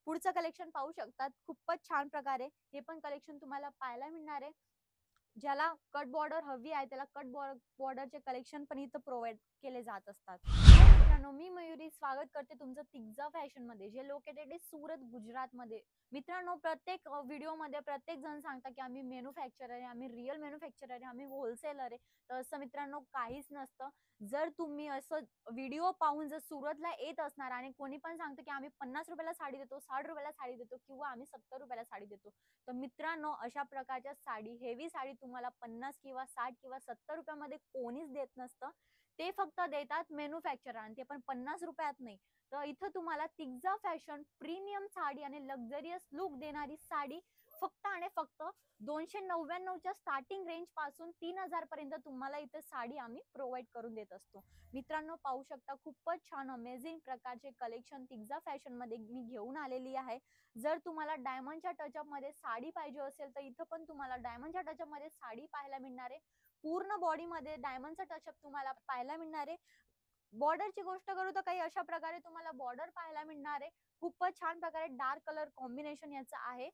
पुढचं कलेक्शन पाहू शकतात. खूपच छान प्रकारे हे पण कलेक्शन तुम्हाला पाहायला मिळणार आहे. ज्याला कट बॉर्डर हवी आहे त्याला कट बॉर्डरचे कलेक्शन पण इथं प्रोव्हाइड केले जात असतात. मित्रांनो, मी मयुरी स्वागत करते तुमचं तिग्जा फॅशन मध्ये, जे लोकेटेड आहे सुरत, गुजरात मध्ये. मित्रांनो, प्रत्येक व्हिडिओ मध्ये प्रत्येक जण सांगता की आम्ही मॅन्युफॅक्चरर आहे, आम्ही रिअल मॅन्युफॅक्चरर आहे, आम्ही होलसेलर आहे. तर असं मित्रांनो काहीच नसतं. जर तुम्ही असं व्हिडिओ पाहून जर सुरतला येत असणार आणि कोणी पण सांगतं की आम्ही 50 रुपयाला साडी देतो, 60 रुपयाला साडी देतो किंवा आम्ही 70 रुपयाला साडी देतो, तर मित्रांनो अशा प्रकारच्या साडी, हेवी साडी तुम्हाला 50 किंवा 60 किंवा 70 रुपयामध्ये कोणीच देत नसतं. ते फक्त देतात मॅन्युफॅक्चरर आणि ते पण 50 रुपयात नाही. तर इथं तुम्हाला तिग्जा फॅशन प्रीमियम साडी आणि लक्झरियस लुक देणारी साडी फक्त आणि फक्त 299च्या स्टार्टिंग रेंज पासून 3000 पर्यंत तुम्हाला इथं साडी आम्ही प्रोव्हाइड करून देत असतो. मित्रांनो, पाहू शकता खूपच छान अमेझिंग प्रकारचे कलेक्शन तिग्जा फॅशन मध्ये मी घेऊन आलेली आहे. जर तुम्हाला डायमंडच्या टचअप मध्ये साडी पाहिजे असेल तर इथं पण तुम्हाला डायमंडच्या टचअप मध्ये साडी पाहायला मिळणार आहे. पूर्ण बॉडी मध्ये डायमंडचा टचअप तुम्हाला पाहायला मिळणार आहे. बॉर्डरची गोष्ट करू तर काही अशा प्रकारे तुम्हाला बॉर्डर पाहायला मिळणार आहे. खूपच छान प्रकारे डार्क कलर कॉम्बिनेशन याचं आहे.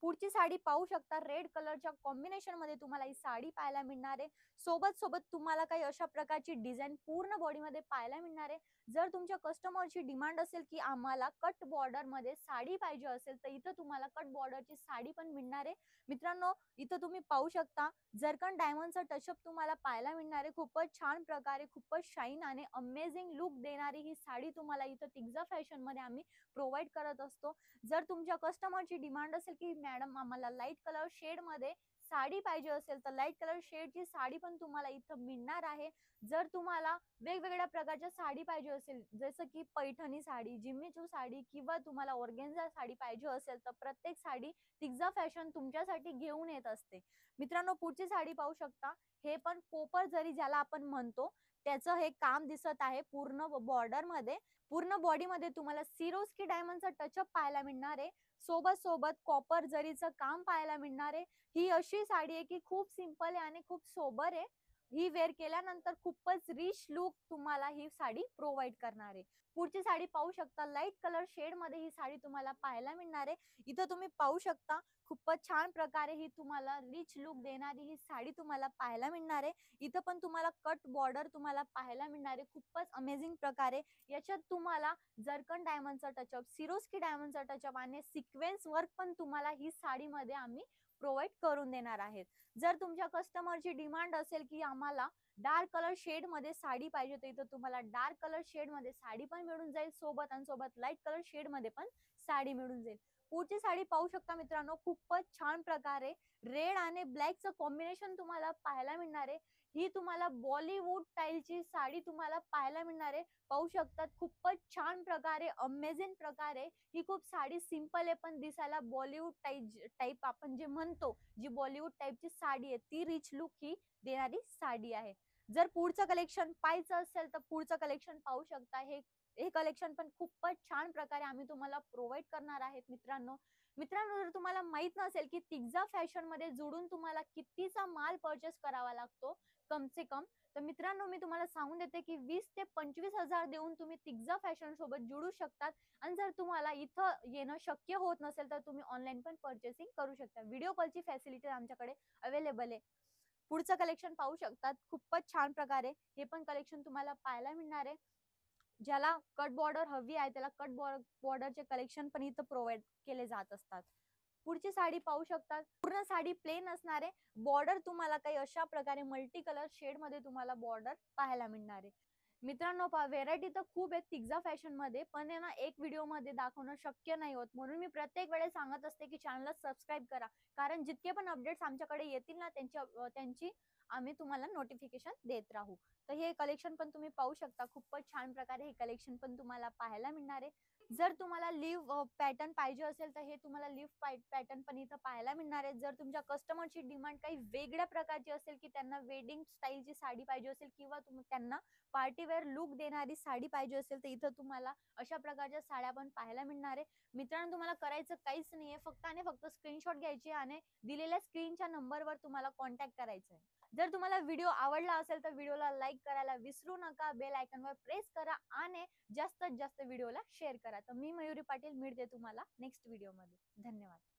पुढची साडी पाहू शकता, रेड कलरच्या कॉम्बिनेशन मध्ये तुम्हाला ही साडी पाहायला मिळणार आहे. सोबत सोबत तुम्हाला काही अशा प्रकारची डिझाईन पूर्ण बॉडी मध्ये पाहायला मिळणार आहे. जर तुमच्या कस्टमरची डिमांड असेल की आम्हाला कट बॉर्डर मध्ये साडी पाहिजे असेल तर इथं तुम्हाला कट बॉर्डरची साडी पण मिळणार आहे. मित्रांनो, इथं तुम्ही पाहू शकता जरकन डायमंडचा टचअप तुम्हाला पाहायला मिळणार आहे. खूपच छान प्रकारे, खूपच शाईन आणि अमेझिंग लुक देणारी ही साडी तुम्हाला इथं तिग्जा फॅशन मध्ये आम्ही प्रोव्हाइड करत असतो. जर तुमच्या कस्टमरची डिमांड असेल की मॅडम आम्हाला लाईट कलर शेड मध्ये साडी पाहिजे असेल तर लाईट कलर शेडची साडी पण तुम्हाला इथं मिळणार आहे. जर तुम्हाला वेगवेगळ्या प्रकारच्या साडी पाहिजे असेल, जसं की पैठणी साडी, जिम्मीचू साडी किंवा तुम्हाला ऑर्गेन्झा साडी पाहिजे असेल तर प्रत्येक साडी तिग्जा फॅशन तुमच्यासाठी घेऊन येत असते. मित्रांनो, पुढची साडी पाहू शकता. हे पण कोपर जरी ज्याला आपण म्हणतो त्याचं हे काम दिसत आहे पूर्ण बॉर्डर मध्ये. पूर्ण बॉडी मध्ये तुम्हाला सिरोस्की डायमंडचा टचअप पाहायला मिळणार आहे. सोबत सोबत कॉपर जरीचं काम पाहायला मिळणार आहे. ही अशी साडी आहे की खूप सिंपल आहे आणि खूप सोबर आहे. ही वेअर केल्यानंतर खूपच रिच लुक तुम्हाला ही साडी प्रोव्हाइड करणार आहे. पुढची साडी पाहू शकता, लाईट कलर शेड मध्ये ही साडी तुम्हाला पाहायला मिळणार आहे. इथं तुम्ही पाहू शकता खूपच छान प्रकारे ही तुम्हाला रिच लुक देणारी ही साडी तुम्हाला पाहायला मिळणार आहे. इथं पण तुम्हाला कट बॉर्डर तुम्हाला पाहायला मिळणार आहे खूपच अमेझिंग प्रकारे. याच्यात तुम्हाला जरकन डायमंडचा टचअप, सिरोस्की डायमंडचा टचअप आणि सिक्वेन्स वर्क पण तुम्हाला ही साडीमध्ये आम्ही प्रोव्हाइड करून देणार आहेत. जर तुमच्या कस्टमरची डिमांड असेल की आम्हाला डार्क कलर शेड मध्ये साडी पाहिजे तर इथं तुम्हाला डार्क कलर शेड मध्ये साडी पण मिळून जाईल, सोबत आणि सोबत लाईट कलर शेड मध्ये पण साडी मिळून जाईल. पुढची साडी पाहू शकता मित्रांनो, खूपच छान प्रकारे रेड आणि ब्लॅकचं कॉम्बिनेशन तुम्हाला पाहायला मिळणार आहे. ही तुम्हाला बॉलिवूड स्टाईलची साडी तुम्हाला पाहायला मिळणार आहे. पाहू शकतात खूपच छान प्रकारे, अमेझिंग प्रकारे ही खूप साडी सिंपल आहे पण दिसायला बॉलिवूड टाईप आपण जे म्हणतो, जी बॉलिवूड टाईपची साडी आहे ती रिच लुक ही देणारी साडी आहे. जर पुढचं कलेक्शन पाहायचं असेल तर पुढचं कलेक्शन पाहू शकता. हे हे कलेक्शन पण खूपच छान प्रकारे आम्ही तुम्हाला प्रोव्हाइड करणार आहेत. मित्रांनो, जर तुम्हाला माहित नसेल की तिग्जा फॅशन मध्ये जोडून तुम्हाला कितीचा माल परचेस करावा लागतो कम से कम, तर मित्रांनो मी तुम्हाला सांगून देते की 20 ते 25 हजार देऊन तुम्ही तिग्जा फॅशन सोबत जोडू शकतात. आणि जर तुम्हाला इथं येणं शक्य होत नसेल तर तुम्ही ऑनलाईन पण परचेसिंग करू शकता. व्हिडिओ कॉलची फॅसिलिटी आमच्याकडे अवेलेबल आहे. पुढचं कलेक्शन पाहू शकतात. खूपच छान प्रकारे हे पण कलेक्शन तुम्हाला पाहायला मिळणार आहे. ज्याला कट बॉर्डर हवी आहे त्याला कट बॉर्डरचे कलेक्शन पण इथं प्रोव्हाइड केले जात असतात. पुढची साडी पाहू शकतात. पूर्ण साडी प्लेन असणार आहे. बॉर्डर तुम्हाला काही अशा प्रकारे मल्टी कलर शेड मध्ये तुम्हाला बॉर्डर पाहायला मिळणार आहे. मित्रांनो, व्हेरायटी तर खूप आहे तिग्जा फॅशन मध्ये, पण आहे ना एक व्हिडिओ मध्ये दाखवणं शक्य नाही होत. म्हणून मी प्रत्येक वेळेस सांगत असते की चॅनलला सबस्क्राईब करा, कारण जितके पण अपडेट्स आमच्याकडे येतील ना त्यांची आम्ही तुम्हाला नोटिफिकेशन देत राहू. तर हे कलेक्शन पण तुम्ही पाहू शकता. खूपच छान प्रकारे हे कलेक्शन पण तुम्हाला पाहायला मिळणार आहे. जर तुम्हाला लिव्ह पॅटर्न पाहिजे असेल तर हे तुम्हाला लिव्ह पॅटर्न पण इथं पाहायला मिळणार आहे. जर तुमच्या कस्टमरची डिमांड काही वेगळ्या प्रकारची असेल की त्यांना वेडिंग स्टाईलची साडी पाहिजे असेल किंवा त्यांना पार्टीवेअर लुक देणारी साडी पाहिजे असेल तर इथं तुम्हाला अशा प्रकारच्या साड्या पण पाहायला मिळणार आहे. मित्रांनो, तुम्हाला करायचं काहीच नाहीये, फक्त आणि फक्त स्क्रीनशॉट घ्यायची आणि दिलेल्या स्क्रीनच्या नंबरवर तुम्हाला कॉन्टॅक्ट करायचं आहे. जर तुम्हाला व्हिडिओ आवडला असेल तर व्हिडिओला लाईक करायला विसरू नका, बेल आयकॉनवर प्रेस करा आणि जास्तीत जास्त व्हिडिओला शेअर करा. तर मी मयुरी पाटील मिळते तुम्हाला नेक्स्ट व्हिडिओमध्ये. धन्यवाद.